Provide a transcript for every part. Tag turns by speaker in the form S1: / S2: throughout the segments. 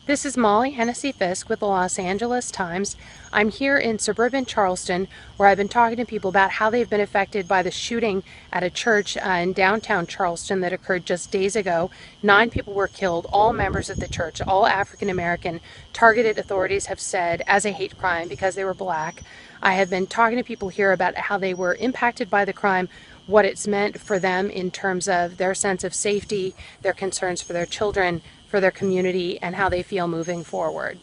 S1: This is Molly Hennessy Fisk with the Los Angeles Times. I'm here in suburban Charleston, where I've been talking to people about how they've been affected by the shooting at a church in downtown Charleston that occurred just days ago. 9 people were killed, all members of the church, all African American, targeted, authorities have said, as a hate crime because they were black. I have been talking to people here about how they were impacted by the crime, what it's meant for them in terms of their sense of safety, their concerns for their children, for their community, and how they feel moving forward.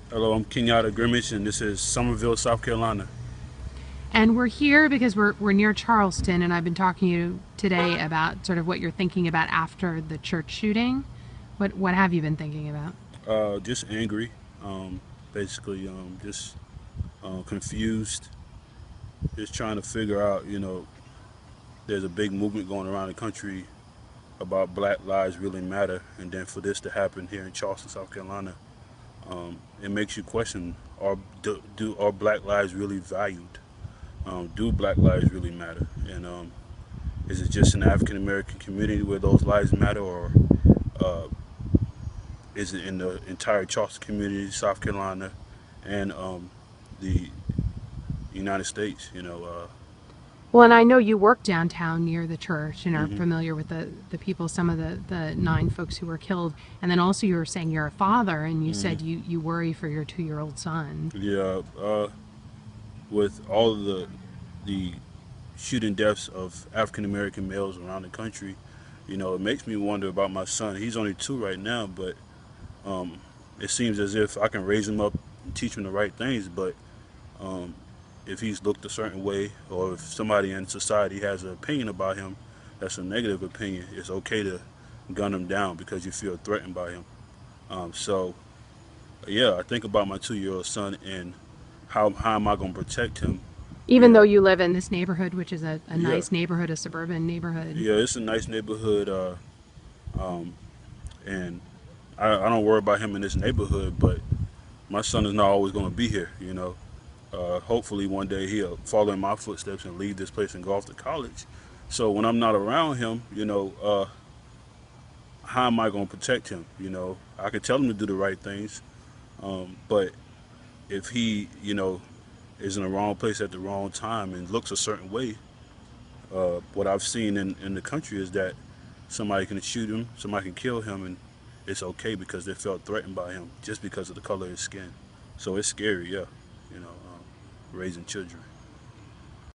S2: Hello, I'm Kenyatta Grimmage, and this is Somerville, South Carolina.
S1: And we're here because we're near Charleston, and I've been talking to you today about sort of what you're thinking about after the church shooting. What have you been thinking about?
S2: Just angry, basically, just confused, just trying to figure out, there's a big movement going around the country about Black Lives Really Matter, and then for this to happen here in Charleston, South Carolina, it makes you question: are Black lives really valued? Do Black lives really matter? And is it just in the African American community where those lives matter, or uh, is it in the entire Charleston community, South Carolina, and the United States?
S1: Well, and I know you work downtown near the church and are
S2: hmm
S1: familiar with the people, some of the 9 folks who were killed. And then also you were saying you're a father, and you
S2: hmm
S1: said you worry for your 2-year-old son.
S2: yeah. With all of the shooting deaths of African American males around the country, it makes me wonder about my son. He's only 2 right now, but um, it seems as if I can raise him up and teach him the right things, but um, if he's looked a certain way, or if somebody in society has an opinion about him that's a negative opinion, it's okay to gun him down because you feel threatened by him. So yeah, I think about my 2-year-old son and how am I going to protect him? You
S1: Even though
S2: know,
S1: you live in this neighborhood, which is a
S2: yeah,
S1: nice neighborhood, a suburban neighborhood.
S2: yeah, it's a nice neighborhood, um, and I don't worry about him in this neighborhood, but my son is not always going to be here. Hopefully one day he'll follow in my footsteps and leave this place and go off to college. So when I'm not around him, how am I going to protect him? I can tell him to do the right things, but if he, is in the wrong place at the wrong time and looks a certain way, what I've seen in the country is that somebody can shoot him, somebody can kill him, and it's okay because they felt threatened by him just because of the color of his skin. So it's scary, yeah, raising children.